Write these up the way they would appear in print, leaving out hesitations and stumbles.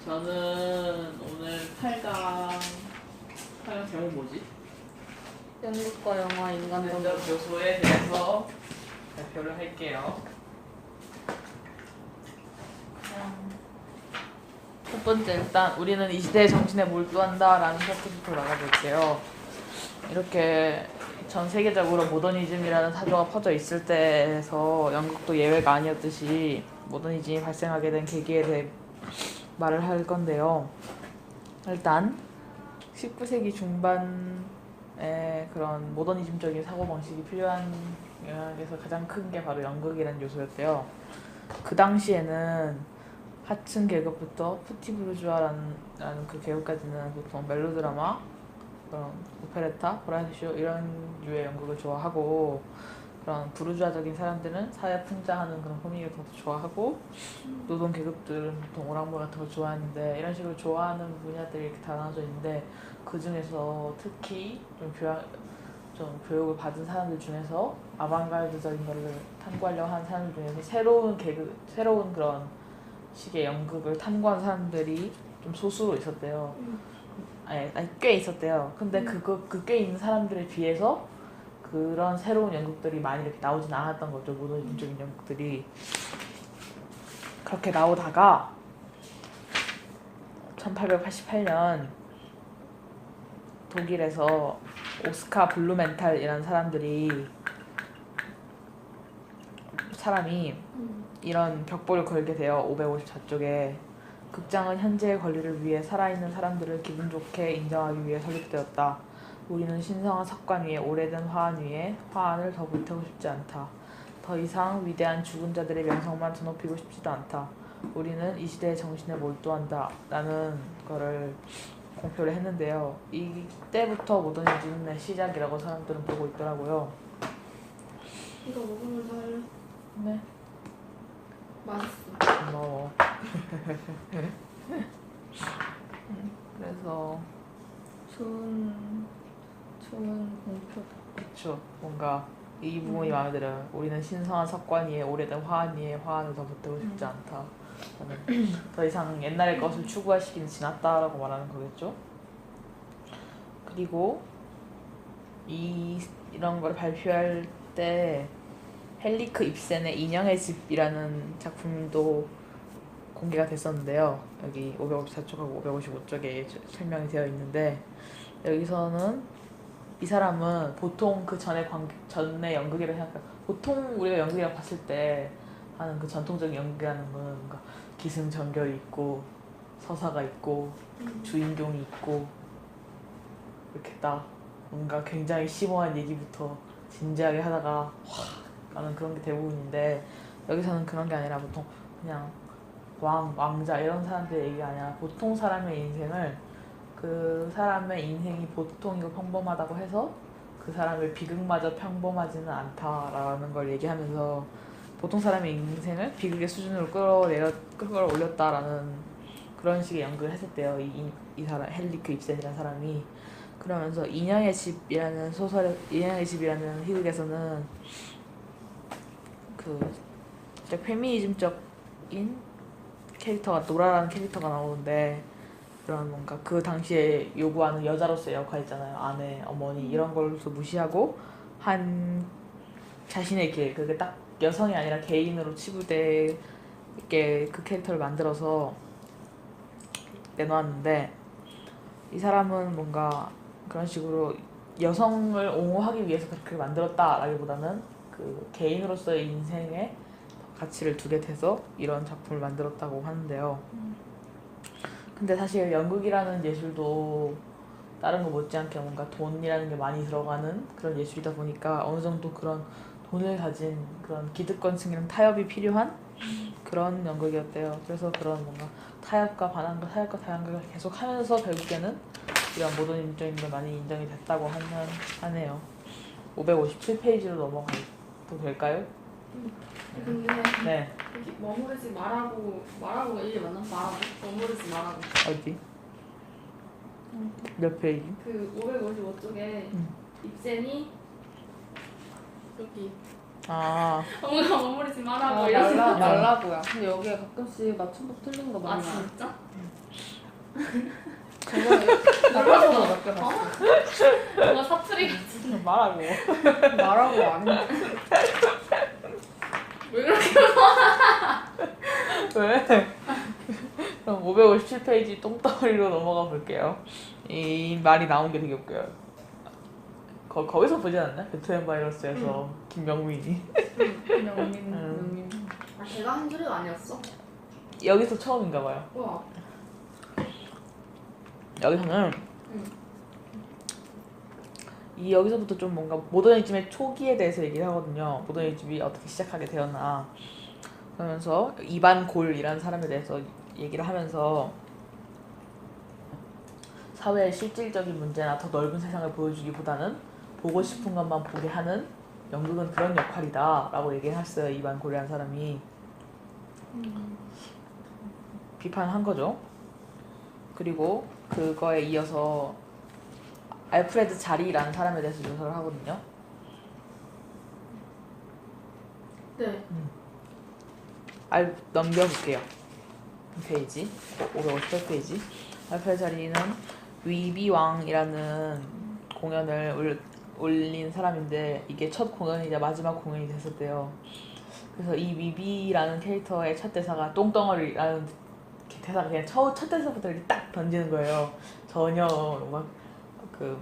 저는 오늘 8강 제목 뭐지? 연극과 영화 인간성. 면접 교수에 대해서 발표를 할게요. 첫 번째, 일단 우리는 이 시대의 정신에 몰두한다 라는 챕터부터 나가볼게요. 이렇게 전 세계적으로 모더니즘이라는 사조가 퍼져 있을 때에서 연극도 예외가 아니었듯이 모더니즘이 발생하게 된 계기에 대해 말을 할 건데요. 일단 19세기 중반에 그런 모더니즘적인 사고방식이 필요한 영역에서 가장 큰 게 바로 연극이라는 요소였대요. 그 당시에는 하층 계급부터 푸티부르주아라는 그 계급까지는 보통 멜로드라마, 그런 오페레타, 브라이트쇼 이런 류의 연극을 좋아하고, 그런 부르주아적인 사람들은 사회 풍자하는 그런 코미디를 더 좋아하고, 노동 계급들은 보통 오락물 같은 걸 좋아하는데, 이런 식으로 좋아하는 분야들이 이렇게 다 나눠져 있는데, 그 중에서 특히 좀 교육을 받은 사람들 중에서 아방가르드적인 거를 탐구하려고 하는 사람들 중에서 새로운 그런 식의 연극을 탐구한 사람들이 좀 소수로 있었대요. 아니, 꽤 있었대요. 근데 그 꽤 있는 사람들에 비해서 그런 새로운 연극들이 많이 이렇게 나오진 않았던 거죠. 모더니즘적인 연극들이. 그렇게 나오다가 1888년 독일에서 오스카 블루멘탈이라는 사람이 이런 벽보를 걸게 돼요. 554쪽에. 극장은 현재의 권리를 위해 살아있는 사람들을 기분 좋게 인정하기 위해 설립되었다. 우리는 신성한 석관 위에 오래된 화환 위에 화환을 더 불태우고 싶지 않다. 더 이상 위대한 죽은 자들의 명성만 드높이고 싶지도 않다. 우리는 이 시대의 정신에 몰두한다. 라는 거를 공표를 했는데요. 이때부터 모더니즘의 시작이라고 사람들은 보고 있더라고요. 이거 먹으면서 할래? 네. 맛있어. 고마워. 그래서 좋은 공표다. 그쵸, 뭔가 이 부분이 마음에 들어요. 우리는 신성한 석관 위에 오래된 화환 위에 화환을 더 보태고 싶지 않다. 저는 더 이상 옛날의 것을 추구할 시기는 지났다라고 말하는 거겠죠. 그리고 이런 걸 발표할 때 헨리크 입센의 인형의 집이라는 작품도 공개가 됐었는데요. 여기 554쪽하고 555쪽에 설명이 되어 있는데, 여기서는 이 사람은 보통 그 전의 연극이라고 생각해요. 보통 우리가 연극이라고 봤을 때 하는 그 전통적인 연극이라는 건 뭔가 기승전결이 있고 서사가 있고 주인공이 있고 이렇게 딱 뭔가 굉장히 심오한 얘기부터 진지하게 하다가 가는 그런 게 대부분인데, 여기서는 그런 게 아니라 보통 그냥 왕자 이런 사람들의 얘기가 아니라 보통 사람의 인생을, 그 사람의 인생이 보통이고 평범하다고 해서 그 사람의 비극마저 평범하지는 않다라는 걸 얘기하면서 보통 사람의 인생을 비극의 수준으로 끌어올렸다라는 그런 식의 연극을 했었대요. 이 사람 헨리크 입센이라는 사람이. 그러면서 인형의 집이라는 희극에서는 그 페미니즘적인 캐릭터가, 노라라는 캐릭터가 나오는데, 그런 뭔가 그 당시에 요구하는 여자로서의 역할 있잖아요. 아내, 어머니 이런 걸로서 무시하고 한 자신의 길, 그게 딱 여성이 아니라 개인으로 치부되게 그 캐릭터를 만들어서 내놓았는데, 이 사람은 뭔가 그런 식으로 여성을 옹호하기 위해서 그렇게 만들었다라기보다는 그 개인으로서의 인생에 가치를 두게 돼서 이런 작품을 만들었다고 하는데요. 근데 사실 연극이라는 예술도 다른 거 못지않게 뭔가 돈이라는 게 많이 들어가는 그런 예술이다 보니까 어느 정도 그런 돈을 가진 그런 기득권층이랑 타협이 필요한 그런 연극이었대요. 그래서 그런 뭔가 타협과 다양극을 계속 하면서 결국에는 이런 모더니즘적인 게 많이 인정이 됐다고 하네요. 557페이지로 넘어가도 될까요? 근데 네. 여기 머무르지 말라고가 이게 맞나? 머무르지 말라고. 어디? 몇 페이지? 그 555쪽에 입센이 여기 아, 뭔가 머무르지 말라고 아, 이런 말라, 생각. 말라고요. 근데 여기에 가끔씩 맞춤법 틀린 거 아 많이 나와요. 진짜? 저번에 나가서도 몇개 봤어. 뭔가 사투리 같은. 말하고. 말하고 안 했는데. 왜 그렇게? 왜? 그럼 557페이지 똥덩어리로 넘어가 볼게요. 이 말이 나온 게 되게 웃겨요. 거기서 보지 않나? 베트남 바이러스에서 김명민이 명민. 아 걔가 한 소리가 아니었어? 여기서 처음인가 봐요. 우와. 여기서는 응. 이 여기서부터 좀 뭔가 모더니즘의 초기에 대해서 얘기를 하거든요. 모더니즘이 어떻게 시작하게 되었나 그러면서 이반 골이라는 사람에 대해서 얘기를 하면서 사회의 실질적인 문제나 더 넓은 세상을 보여주기보다는 보고 싶은 것만 보게 하는 연극은 그런 역할이다 라고 얘기를 했어요. 이반 골이라는 사람이 비판한 거죠. 그리고 그거에 이어서 알프레드 자리라는 사람에 대해서 묘사를 하거든요. 네. 넘겨볼게요. 페이지 558페이지. 알프레드 자리는 위비왕이라는 공연을 올린 사람인데 이게 첫 공연이자 마지막 공연이 됐었대요. 그래서 이 위비라는 캐릭터의 첫 대사가 똥덩어리라는 대사가 그냥 첫 대사부터 이렇게 딱 던지는 거예요. 전혀 막 그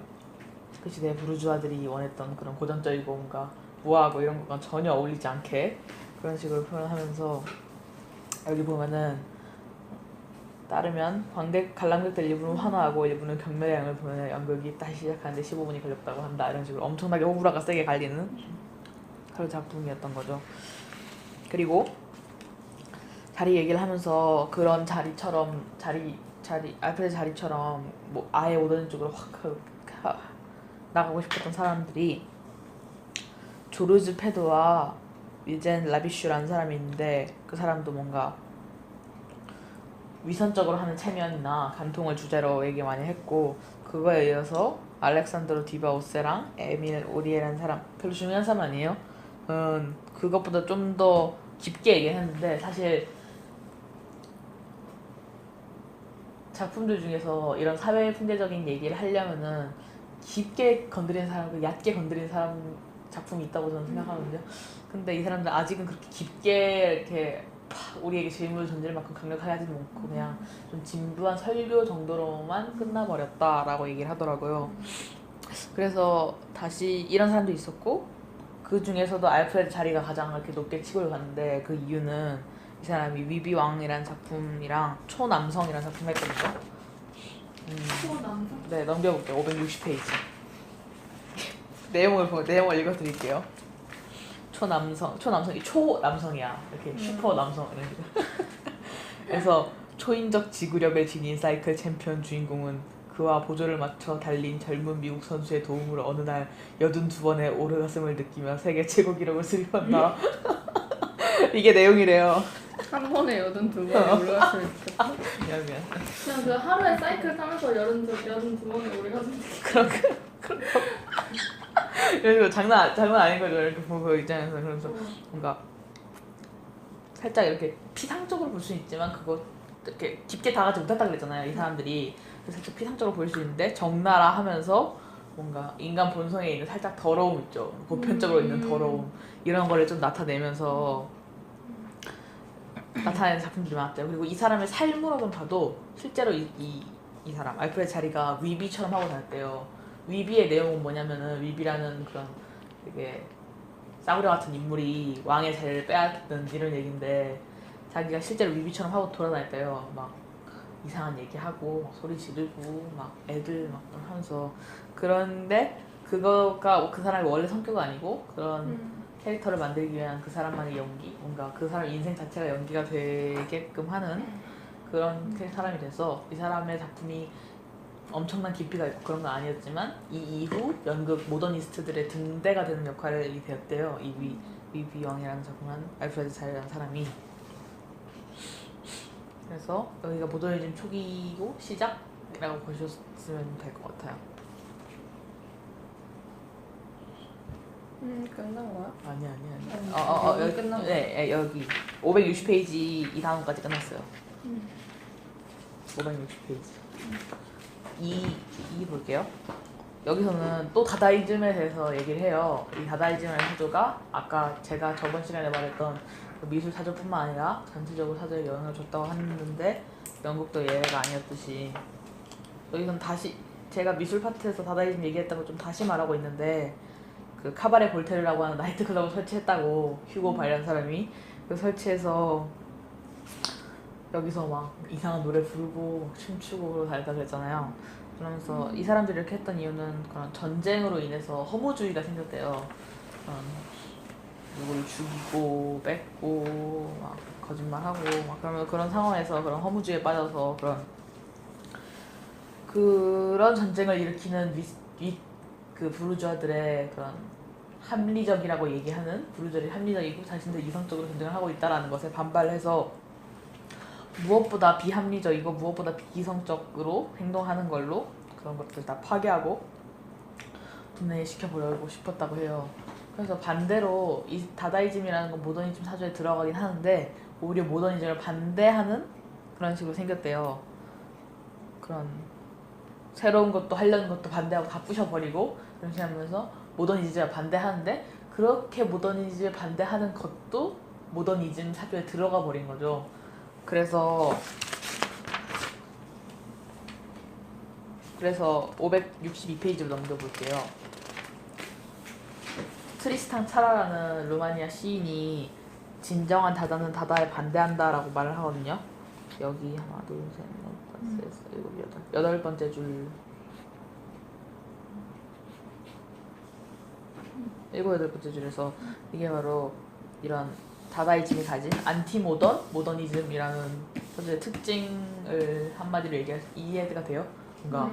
시대 부르주아들이 원했던 그런 고전적이고 뭔가 우아하고 이런 것과 전혀 어울리지 않게 그런 식으로 표현하면서 여기 보면은 따르면 관람객들 일부는 환호하고 일부는 경멸의 양을 보면 연극이 다시 시작하는데 15분이 걸렸다고 한다. 이런 식으로 엄청나게 호불호가 세게 갈리는 그런 작품이었던 거죠. 그리고 자리 얘기를 하면서 그런 자리처럼 알프레드 자리처럼 뭐 아예 모던 쪽으로 확 나가고 싶었던 사람들이 조르즈 페드와 위젠 라비슈라는 사람이 있는데 그 사람도 뭔가 위선적으로 하는 체면이나 간통을 주제로 얘기 많이 했고 그거에 이어서 알렉산드로 디바오세랑 에밀 오리에라는 사람 별로 중요한 사람 아니에요. 그것보다 좀 더 깊게 얘기했는데 사실 작품들 중에서 이런 사회 풍자적인 얘기를 하려면은 깊게 건드리는 사람과 얕게 건드리는 사람 작품이 있다고 저는 생각하거든요. 근데 이 사람들 아직은 그렇게 깊게 이렇게 우리에게 질문을 던질 만큼 강력하게 하지는 않고 그냥 좀 진부한 설교 정도로만 끝나버렸다라고 얘기를 하더라고요. 그래서 다시 이런 사람도 있었고 그 중에서도 알프레드 자리가 가장 이렇게 높게 치고 올랐는데 그 이유는 이 사람이 위비왕이라는 작품이랑 초남성이라는 작품을 했거든요. 초남성? 네, 넘겨볼게요. 560페이지. 내용을 읽어드릴게요. 초남성이 초남성이야. 이렇게 슈퍼 남성 이런 식으로. 그래서 초인적 지구력을 지닌 사이클 챔피언 주인공은 그와 보조를 맞춰 달린 젊은 미국 선수의 도움으로 어느 날 82번의 오르가슴을 느끼며 세계 최고 기록을 수립한다. 이게 내용이래요. 한 번에 82번에 올라갔으면 좋겠다. 미안. 그냥 그 하루에 사이클 타면서 82번에 오래 가서 이거 장난 아닌 거죠. 이렇게 보고 그 입장에서 그래서 뭔가 살짝 이렇게 피상적으로 볼 수 있지만 그거 이렇게 깊게 다가지 못했다 그랬잖아요. 이 사람들이 살짝 피상적으로 볼 수 있는데 적나라 하면서 뭔가 인간 본성에 있는 살짝 더러움 있죠. 보편적으로 있는 더러움 이런 거를 좀 나타내면서 나타내는 작품들이 많았대요. 그리고 이 사람의 삶으로만 봐도 실제로 이 사람 알프레드 자리가 위비처럼 하고 다녔대요. 위비의 내용은 뭐냐면은 위비라는 그런 되게 싸구려 같은 인물이 왕의 자리를 빼앗는 이런 얘기인데 자기가 실제로 위비처럼 하고 돌아다녔대요. 막 이상한 얘기하고 막 소리 지르고 막 애들 막 하면서 그런데 그거가 그 사람의 원래 성격은 아니고 그런 캐릭터를 만들기 위한 그 사람만의 연기 뭔가 그 사람 인생 자체가 연기가 되게끔 하는 그런 사람이 돼서 이 사람의 작품이 엄청난 깊이가 있고 그런 건 아니었지만 이 이후 연극 모더니스트들의 등대가 되는 역할이 되었대요. 이 위비왕이라는 작품한 알프레드 자리라는 사람이. 그래서 여기가 모더니즘 초기고 시작이라고 보셨으면 될 것 같아요. 끝난 거야? 아니. 여기 끝난 거야? 네, 여기 560페이지 이 다음까지 끝났어요. 560페이지. 이 볼게요. 여기서는 또 다다이즘에 대해서 얘기를 해요. 이 다다이즘이라는 사조가 아까 제가 저번 시간에 말했던 그 미술 사조뿐만 아니라 전체적으로 사조에 영향을 줬다고 했는데 영국도 예외가 아니었듯이 여기서는 다시 제가 미술 파트에서 다다이즘 얘기했던 걸 좀 다시 말하고 있는데 그 카바레 볼테르라고 하는 나이트클럽을 설치했다고 휴고 발리한 사람이 그 설치해서 여기서 막 이상한 노래 부르고 춤추고 그러고 다녔다 그랬잖아요. 그러면서 이 사람들이 이렇게 했던 이유는 그런 전쟁으로 인해서 허무주의가 생겼대요. 누구를 죽이고 뺏고 막 거짓말하고 막 그러면 그런 상황에서 그런 허무주의에 빠져서 그런 전쟁을 일으키는 그 부르주아들의 그런 합리적이라고 얘기하는 부르주아들이 합리적이고 자신들 이성적으로 전쟁을 하고 있다라는 것에 반발해서 무엇보다 비합리적이고 무엇보다 비이성적으로 행동하는 걸로 그런 것들 다 파괴하고 분해시켜버리고 싶었다고 해요. 그래서 반대로 이 다다이즘이라는 건 모더니즘 사조에 들어가긴 하는데 오히려 모더니즘을 반대하는 그런 식으로 생겼대요. 그런 새로운 것도 하려는 것도 반대하고 다 부셔버리고 그런 식으로 하면서 모더니즘을 반대하는데 그렇게 모더니즘을 반대하는 것도 모더니즘 사조에 들어가 버린 거죠. 그래서 562페이지로 넘겨볼게요. 트리스탄 차라라는 루마니아 시인이 진정한 다다는 다다에 반대한다라고 말을 하거든요. 여기 하나, 둘, 셋, 넷, 다섯, 여섯, 일곱, 여덟 번째 줄 여덟 번째 줄에서 이게 바로 이런 다다이즘이 가진 안티모던, 모더니즘이라는 사조의 특징을 한마디로 이해가 돼요. 뭔가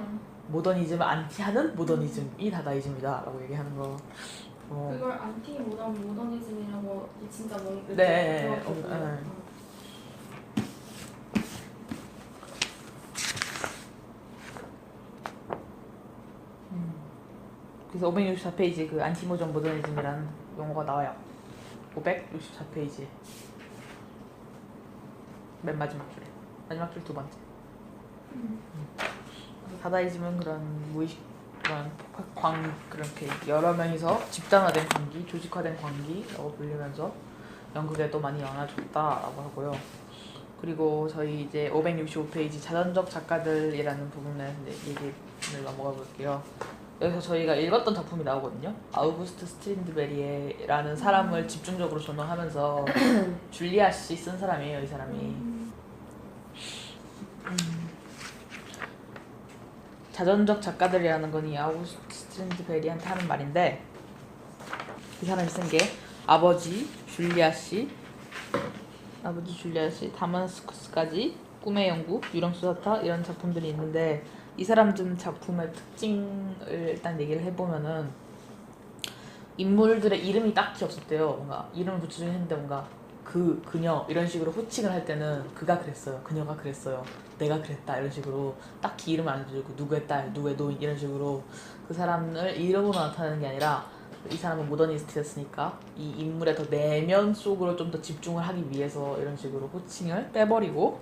모더니즘을 안티하는 모더니즘이 다다이즘이다라고 얘기하는 거. 그걸 안티 모더니즘이라고 진짜 뭐 네. 그래서 564페이지 그 안티모던 모더니즘이라는 용어가 나와요. 564페이지 맨 마지막 줄에 마지막 줄 두 번째. 다다이즘은 그런 무의식 그런 그렇게 여러 명이서 집단화된 관계, 조직화된 관계라고 불리면서 영국에 또 많이 영향을 줬다라고 하고요. 그리고 저희 이제 565페이지 자전적 작가들이라는 부분에 이제 얘기를 넘어가 볼게요. 여기서 저희가 읽었던 작품이 나오거든요. 아우구스트 스트린드베리라는 사람을 집중적으로 조명하면서 줄리아 씨 쓴 사람이에요, 이 사람이. 자전적 작가들이라는 건 이 아우구스트 스트린드베리한테 하는 말인데 이 사람이 쓴 게 아버지 줄리아 씨, 다마스쿠스까지, 꿈의 영국, 유령수사타 이런 작품들이 있는데 이 사람들 작품의 특징을 일단 얘기를 해보면은 인물들의 이름이 딱히 없었대요. 뭔가 이름을 붙여주긴 했는데 뭔가 그녀 이런 식으로 호칭을 할 때는 그가 그랬어요, 그녀가 그랬어요, 내가 그랬다 이런 식으로 딱히 이름을 안 해주고 누구의 딸, 누구의 노인 이런 식으로 그 사람을 이름으로 나타내는 게 아니라 이 사람은 모더니스트였으니까 이 인물의 더 내면 속으로 좀 더 집중을 하기 위해서 이런 식으로 호칭을 빼버리고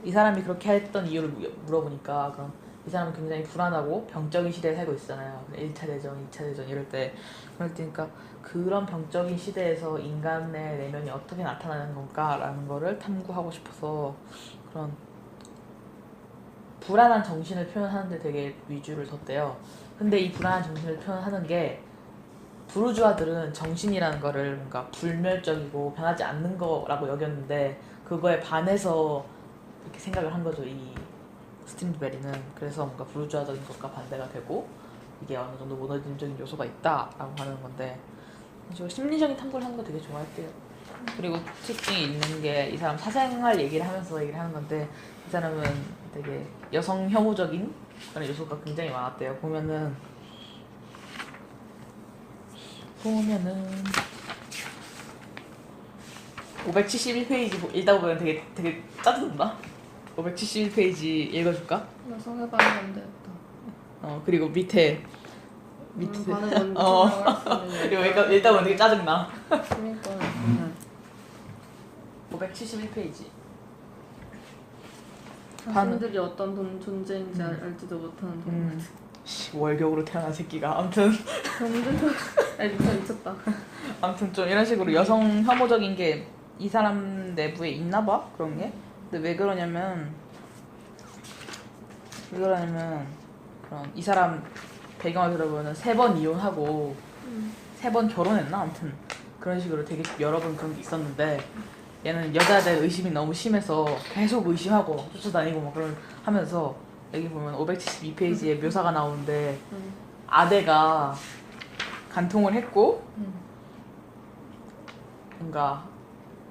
이 사람이 그렇게 했던 이유를 물어보니까 그럼 이 사람은 굉장히 불안하고 병적인 시대에 살고 있잖아요. 1차 대전, 2차 대전 이럴 때니까 그런 병적인 시대에서 인간의 내면이 어떻게 나타나는 건가라는 거를 탐구하고 싶어서 그런 불안한 정신을 표현하는 데 되게 위주를 뒀대요. 근데 이 불안한 정신을 표현하는 게 부르주아들은 정신이라는 거를 뭔가 불멸적이고 변하지 않는 거라고 여겼는데 그거에 반해서 이렇게 생각을 한 거죠, 이 스트린드베리는. 그래서 뭔가 부르주아적인 것과 반대가 되고 이게 어느 정도 모더니즘적인 요소가 있다라고 하는 건데 저 심리적인 탐구를 하는 거 되게 좋아할게요. 그리고 특징이 있는 게 이 사람 사생활 얘기를 하면서 얘기를 하는 건데 이 사람은 되게 여성 혐오적인 그런 요소가 굉장히 많았대요. 보면은 571페이지 읽다 보면 되게 짜증난다. 571페이지 읽어줄까? 여성의 반응인데 그리고 밑에 밑에 반응 먼저 어. 할수 있는 이거 일단 되게 짜증나. 그러니까 571페이지. 자신들이 어떤 돈 존재인지 알지도 못하는 돈. 월격으로 태어난 새끼가 아무튼 아니 미쳤다. 아무튼 좀 이런 식으로 여성 혐오적인 게 이 사람 내부에 있나 봐 그런 게. 근데 왜 그러냐면 그런 이 사람 배경을 들어보면 3번 이혼하고 3번 결혼했나 아무튼 그런 식으로 되게 여러 번 그런 게 있었는데 얘는 여자에 대한 의심이 너무 심해서 계속 의심하고 쫓아다니고 막 그런 하면서 여기 보면 572페이지에 묘사가 나오는데 아내가 간통을 했고 뭔가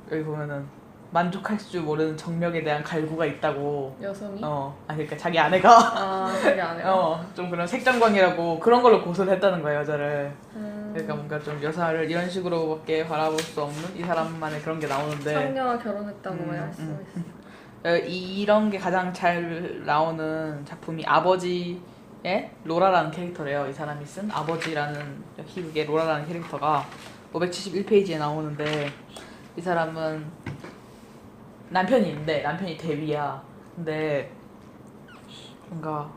여기 보면은 만족할 줄 모르는 정력에 대한 갈구가 있다고. 여성이? 그러니까 자기 아내가 자기 아내가? 좀 그런 색정광이라고 그런 걸로 고소를 했다는 거야 여자를. 그러니까 뭔가 좀 여자를 이런 식으로밖에 바라볼 수 없는 이 사람만의 그런 게 나오는데 상녀와 결혼했다고 말했어. 이런 게 가장 잘 나오는 작품이 아버지의 로라라는 캐릭터래요. 이 사람이 쓴 아버지라는 희극의 로라라는 캐릭터가 571페이지에 나오는데 이 사람은 남편이 있는데 남편이 대위야. 근데 뭔가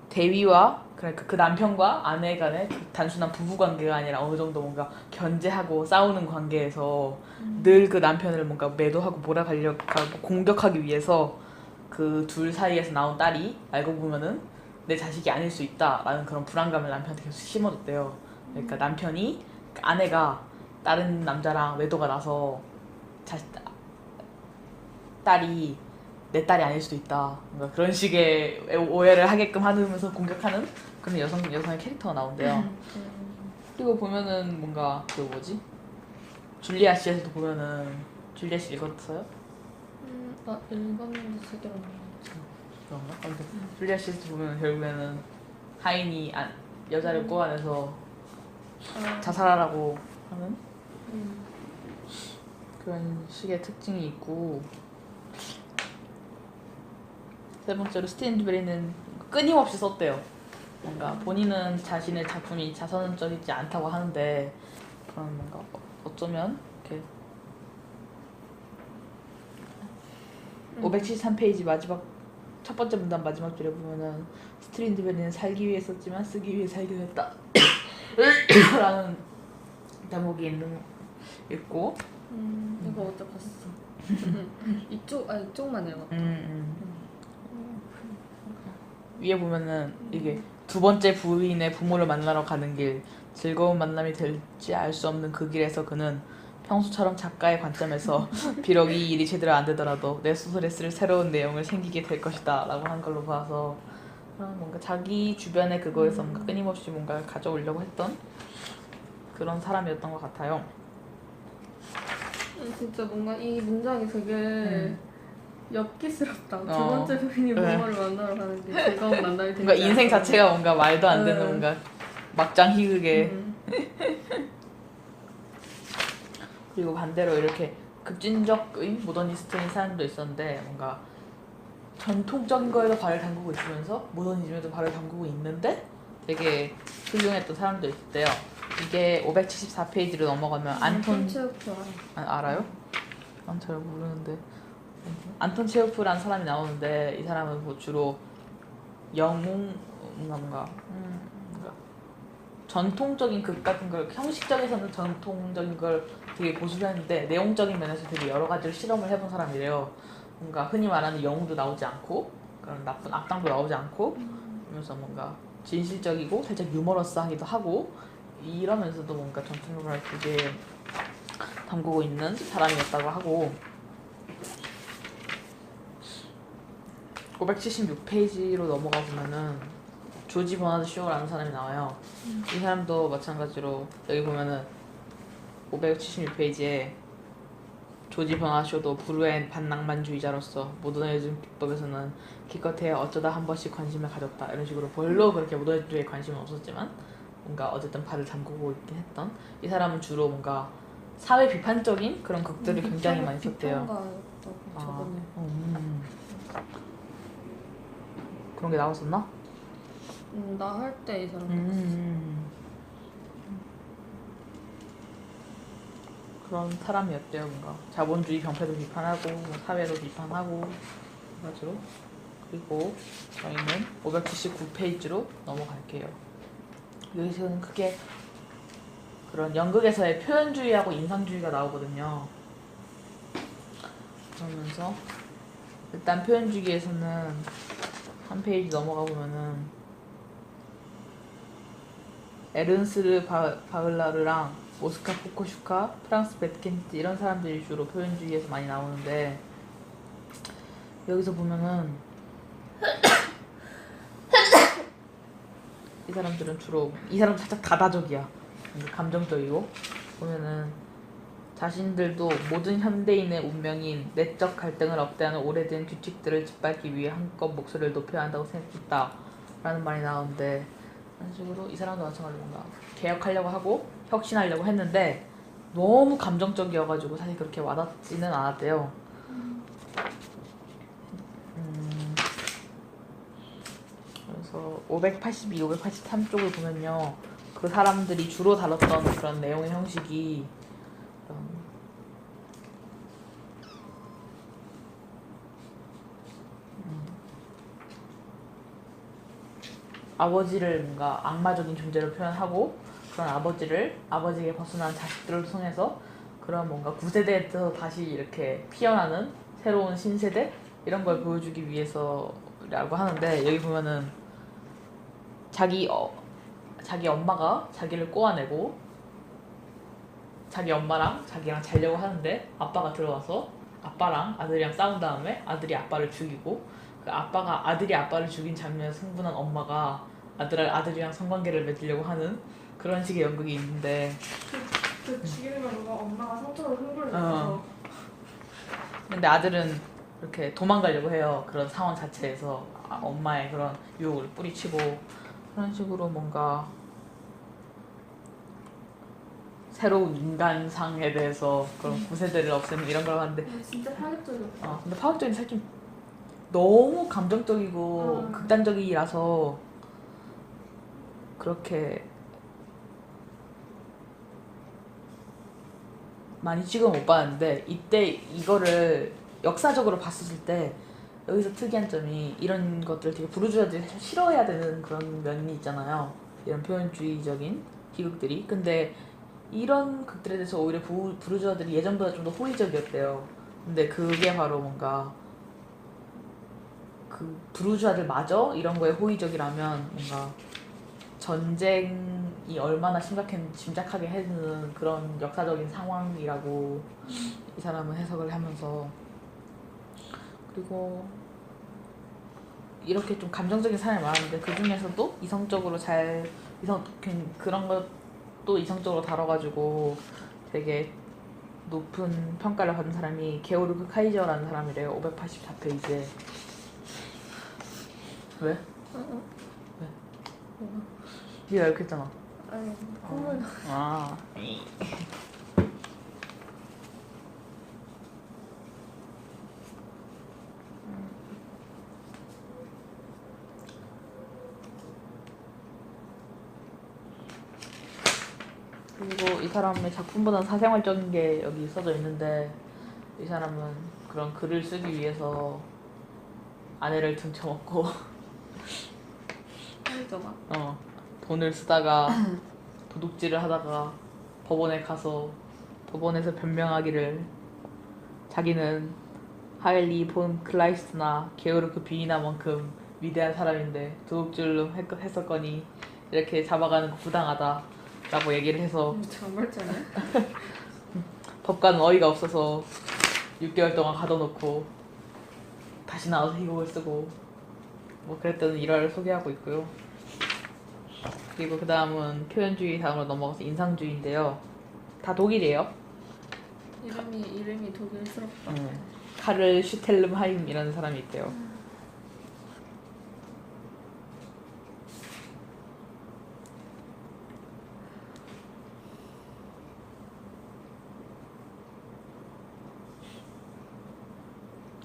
대위와 그러니까 그 남편과 아내 간의 그 단순한 부부 관계가 아니라 어느 정도 뭔가 견제하고 싸우는 관계에서 늘 그 남편을 뭔가 매도하고 몰아가려고 공격하기 위해서 그 둘 사이에서 나온 딸이 알고 보면은 내 자식이 아닐 수 있다라는 그런 불안감을 남편한테 계속 심어줬대요. 그러니까 남편이 아내가 다른 남자랑 외도가 나서 딸이 내 딸이 아닐 수도 있다. 뭔가 그런 식의 오해를 하게끔 하면서 공격하는 그런 여성의 캐릭터가 나온대요. 그리고 보면은 뭔가 그 뭐지? 줄리아 씨에서도 보면은 줄리아 씨 읽었어요? 읽었는데 제대로 그런가? 아무튼 줄리아 씨에서 보면 결국에는 하인이 여자를 꼬아내서 자살하라고 하는 그런 식의 특징이 있고, 세 번째로 스틴드베리는 끊임없이 썼대요. 뭔가 본인은 자신의 작품이 자선적이지 않다고 하는데 그런 뭔가 어쩌면 이렇게 573페이지 마지막 첫 번째 문단 마지막 줄에 보면은 스트린드베리는 살기 위해 썼지만 쓰기 위해 살기도 했다 라는 대목이 있고 이거 어제 봤어. 이쪽만 읽었다. 위에 보면은 이게 두 번째 부인의 부모를 만나러 가는 길, 즐거운 만남이 될지 알 수 없는 그 길에서 그는 평소처럼 작가의 관점에서 비록 이 일이 제대로 안 되더라도 내 소설에 쓸 새로운 내용을 생기게 될 것이다 라고 한 걸로 봐서 뭔가 자기 주변에 그거에서 뭔가 끊임없이 뭔가를 가져오려고 했던 그런 사람이었던 것 같아요. 진짜 뭔가 이 문장이 되게 엽기스럽다. 두 번째 부인이 부모를 만나러 가는 게 즐거운 만남이 되지 뭔가 인생 자체가 뭔가 말도 안 되는 뭔가 막장 희극에 그리고 반대로 이렇게 급진적인 모더니스트인 사람도 있었는데 뭔가 전통적인 거에도 발을 담그고 있으면서 모더니즘에도 발을 담그고 있는데 되게 훌륭했던 사람도 있대요. 이게 574페이지로 넘어가면 안톤 체우프 알아요? 난 잘 모르는데 안톤 체우프라는 사람이 나오는데 이 사람은 뭐 주로 뭔가 전통적인 극 같은 걸 형식적에서는 전통적인 걸 되게 고수를 했는데 내용적인 면에서 되게 여러 가지를 실험을 해본 사람이래요. 뭔가 흔히 말하는 영웅도 나오지 않고 그런 나쁜 악당도 나오지 않고 그러면서 뭔가 진실적이고 살짝 유머러스하기도 하고 이러면서도 뭔가 전통적으로 되게 담그고 있는 사람이었다고 하고 576페이지로 넘어가 보면은 조지 버나드 쇼라는 사람이 나와요. 이 사람도 마찬가지로 여기 보면은 576페이지에 조지 버나드 쇼도 불후의 반낭만주의자로서 모더니즘 기법에서는 기껏해야 어쩌다 한 번씩 관심을 가졌다. 이런 식으로 별로 그렇게 모더니즘에 관심은 없었지만 뭔가 어쨌든 발을 담그고 있긴 했던 이 사람은 주로 뭔가 사회 비판적인 그런 극들을 굉장히 많이 썼대요. 그런 게 나왔었나? 나 할 때 이 사람 그런 사람이었대요. 뭔가 자본주의 병폐도 비판하고 뭐 사회도 비판하고 가지고. 그리고 저희는 579페이지로 넘어갈게요. 여기서는 크게 그런 연극에서의 표현주의하고 인상주의가 나오거든요. 그러면서 일단 표현주의에서는 한 페이지 넘어가 보면은 에른스트 바글라르랑 오스카 푸코슈카, 프랑스 베트켄트 이런 사람들이 주로 표현주의에서 많이 나오는데 여기서 보면은 이 사람들은 주로 이 사람 살짝 다다적이야. 감정적이고 보면은 자신들도 모든 현대인의 운명인 내적 갈등을 억제하는 오래된 규칙들을 짓밟기 위해 한껏 목소리를 높여야 한다고 생각했다 라는 말이 나오는데 그런 식으로 이 사람도 마찬가지로 뭔가 개혁하려고 하고 혁신하려고 했는데 너무 감정적이어가지고 사실 그렇게 와닿지는 않았대요. 그래서 582, 583쪽을 보면요 그 사람들이 주로 다뤘던 그런 내용의 형식이 아버지를 뭔가 악마적인 존재로 표현하고 그런 아버지에게 벗어난 자식들을 통해서 그런 뭔가 구세대에서 다시 이렇게 피어나는 새로운 신세대 이런 걸 보여주기 위해서라고 하는데 여기 보면은 자기 엄마가 자기를 꼬아내고 자기 엄마랑 자기랑 자려고 하는데 아빠가 들어와서 아빠랑 아들이랑 싸운 다음에 아들이 아빠를 죽이고 그 아들이 아빠를 죽인 장면에 흥분한 엄마가 아들이랑 성관계를 맺으려고 하는 그런 식의 연극이 있는데 그 죽이는 건 누가 엄마가 상처로 흥분을 해서 근데 아들은 이렇게 도망가려고 해요. 그런 상황 자체에서 엄마의 그런 유혹을 뿌리치고 그런 식으로 뭔가 새로운 인간상에 대해서 그런 구세대를 없애는 이런 걸 하는데 진짜 파격적이었어. 근데 파격적인 살짝 너무 감정적이고 극단적이라서 그렇게 많이 찍으면 못 봤는데 이때 이거를 역사적으로 봤었을 때 여기서 특이한 점이 이런 것들 되게 부르주아들이 싫어해야 되는 그런 면이 있잖아요. 이런 표현주의적인 희극들이. 근데 이런 극들에 대해서 오히려 부르주아들이 예전보다 좀 더 호의적이었대요. 근데 그게 바로 뭔가 그 부르주아들마저 이런 거에 호의적이라면 뭔가 전쟁이 얼마나 심각했는지 짐작하게 해주는 그런 역사적인 상황이라고 이 사람은 해석을 하면서 그리고 이렇게 좀 감정적인 사람이 많은데 그 중에서도 이성적으로 그런 것도 이성적으로 다뤄가지고 되게 높은 평가를 받은 사람이 게오르크 카이저라는 사람이래요. 584페이지에. 왜? 왜? 네가 이렇게 했잖아. 아니 콧물 나. 아. 그리고 이 사람의 작품보다는 사생활적인 게 여기 써져 있는데 이 사람은 그런 글을 쓰기 위해서 아내를 등쳐먹고 파격적아. 돈을 쓰다가 도둑질을 하다가 법원에 가서 법원에서 변명하기를 자기는 하일리 본 클라이스나 게오르크 비니나만큼 위대한 사람인데 도둑질로 했었거니 이렇게 잡아가는 거 부당하다 라고 얘기를 해서 정말짜네. 법관은 어이가 없어서 6개월 동안 가둬놓고 다시 나와서 희곡을 쓰고 뭐 그랬던 일화를 소개하고 있고요. 그리고 그 다음은 표현주의 다음으로 넘어가서 인상주의인데요. 다 독일이에요. 이름이 독일스럽다. 카를 슈텔름하임이라는 사람이 있대요.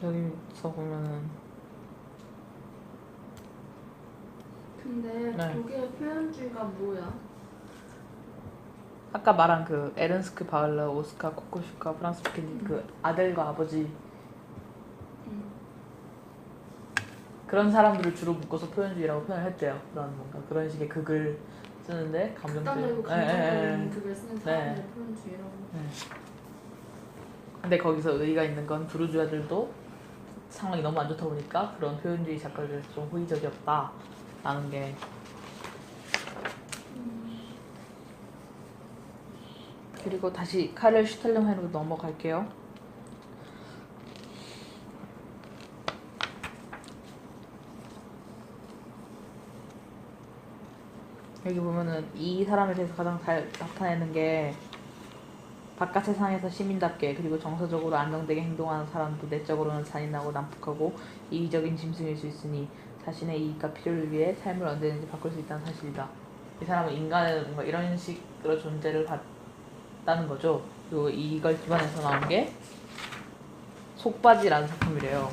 여기서 보면은 근데 네. 독일 표현주의가 뭐야? 아까 말한 그 에른스트 바울러, 오스카 코코슈카, 프랑스 피켄 그 아들과 아버지 그런 사람들을 주로 묶어서 표현주의라고 표현을 했대요. 그런 뭔가 그런 식의 극을 쓰는데 극단적이고 감정적인 극을 쓰는 사람들을 표현주의라고. 근데 거기서 의의가 있는 건 부르주아들도 상황이 너무 안 좋다 보니까 그런 표현주의 작가들 좀 호의적이었다라는 게. 그리고 다시 카를 슈텔름하이로 넘어갈게요. 여기 보면은 이 사람에 대해서 가장 잘 나타내는 게 바깥 세상에서 시민답게 그리고 정서적으로 안정되게 행동하는 사람도 내적으로는 잔인하고 난폭하고 이기적인 짐승일 수 있으니 자신의 이익과 필요를 위해 삶을 언제든지 바꿀 수 있다는 사실이다. 이 사람은 인간의 뭔가 이런 식으로 존재를 봤다는 거죠. 그리고 이걸 기반해서 나온 게 속바지라는 작품이래요.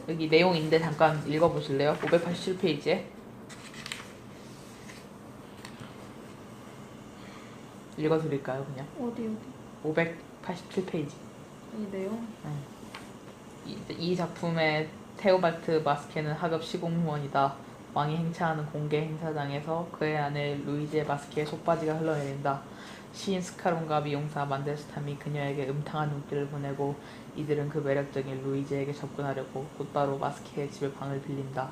여기 내용인데 잠깐 읽어보실래요? 587페이지에 읽어드릴까요? 그냥 어디? 587페이지. 이 내용? 이 작품의 테오발트 마스케는 하급 시공무원이다. 왕이 행차하는 공개 행사장에서 그의 아내 루이제 마스케의 속바지가 흘러내린다. 시인 스카론과 미용사 만델스탐이 그녀에게 음탕한 눈길을 보내고 이들은 그 매력적인 루이제에게 접근하려고 곧바로 마스케의 집에 방을 빌린다.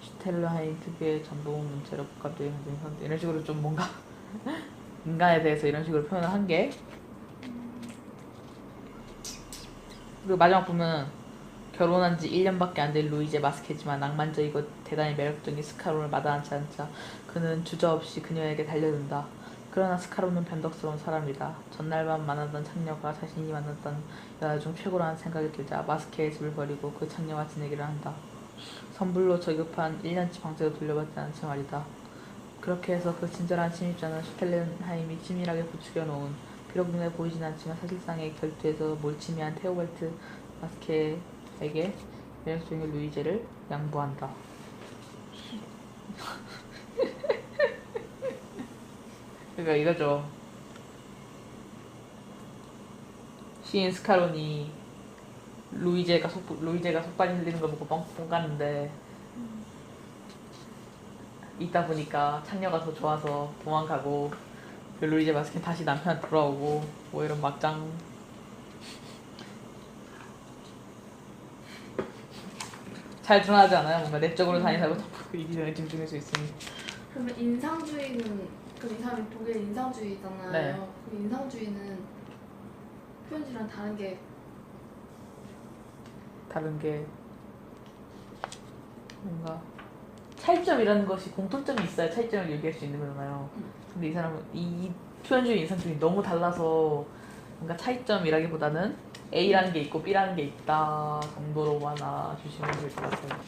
슈텔르하인 특유의 전동 문체로 복합적인 감정이 이런 식으로 좀 뭔가 인간에 대해서 이런 식으로 표현을 한 게. 그리고 마지막 보면 결혼한 지 1년밖에 안 된 루이제 마스케지만 낭만적이고 대단히 매력적인 스카론을 마다하지 않자 그는 주저없이 그녀에게 달려든다. 그러나 스카론은 변덕스러운 사람이다. 전날 밤 만나던 창녀가 자신이 만났던 여자 중 최고라는 생각이 들자 마스케의 집을 버리고 그 창녀와 지내기를 한다. 선불로 저급한 1년치 방세도 돌려받지 않은 채 말이다. 그렇게 해서 그 친절한 침입자는 슈텔렌하임이 치밀하게 부추겨놓은 비록 눈에 보이진 않지만 사실상의 결투에서 몰치미한 테오발트 마스케에게 매력적인 루이제를 양보한다. 그러니까 이거죠. 시인 스카론이 루이제가 속바지 흘리는 걸 보고 뻥뻥 까는데 있다 보니까 창녀가 더 좋아서 도망가고 그 루이제 마스케 다시 남편한테 돌아오고 뭐 이런 막장. 잘 드러나지 않아요? 뭔가 내적으로 잔인하고 이기적인 짐승일 수 있으니. 그러면 인상주의는 이 사람이 독일 인상주의잖아요. 네. 그 인상주의는 표현주의랑 다른 게 뭔가 차이점이라는 것이 공통점이 있어야 차이점을 얘기할 수 있는 거잖아요. 근데 이 사람은 이 표현주의 인상주의 너무 달라서 뭔가 차이점이라기보다는 A라는 게 있고 B라는 게 있다 정도로만 알아주시면 될 것 같아요.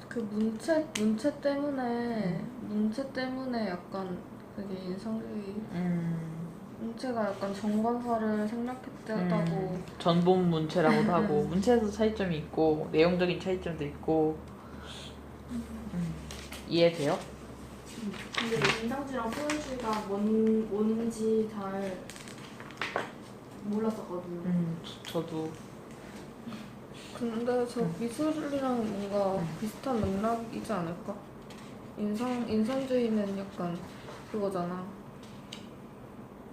그 문체 때문에 약간 그게 인상주의. 문체가 약간 정관사를 생략했다고. 전본 문체라고도 하고 문체에서 차이점이 있고 내용적인 차이점도 있고. 이해돼요? 근데 인상주의랑 표현주의가 뭔지 잘 몰랐었거든요. 저도. 근데 저 미술이랑 뭔가 비슷한 맥락이지 않을까? 인상주의는 약간 그거잖아.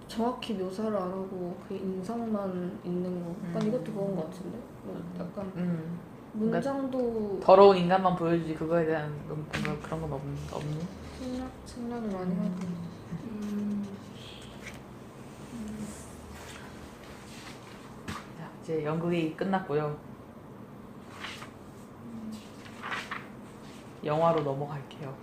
정확히 묘사를 안 하고 그 인상만 있는 거. 약간 이것도 그런 거 같은데? 뭐 약간 문장도 더러운 인간만 보여주지 그거에 대한 뭔가 그런 건 없는? 생략을 많이 하고. 자, 이제 연극이 끝났고요. 영화로 넘어갈게요.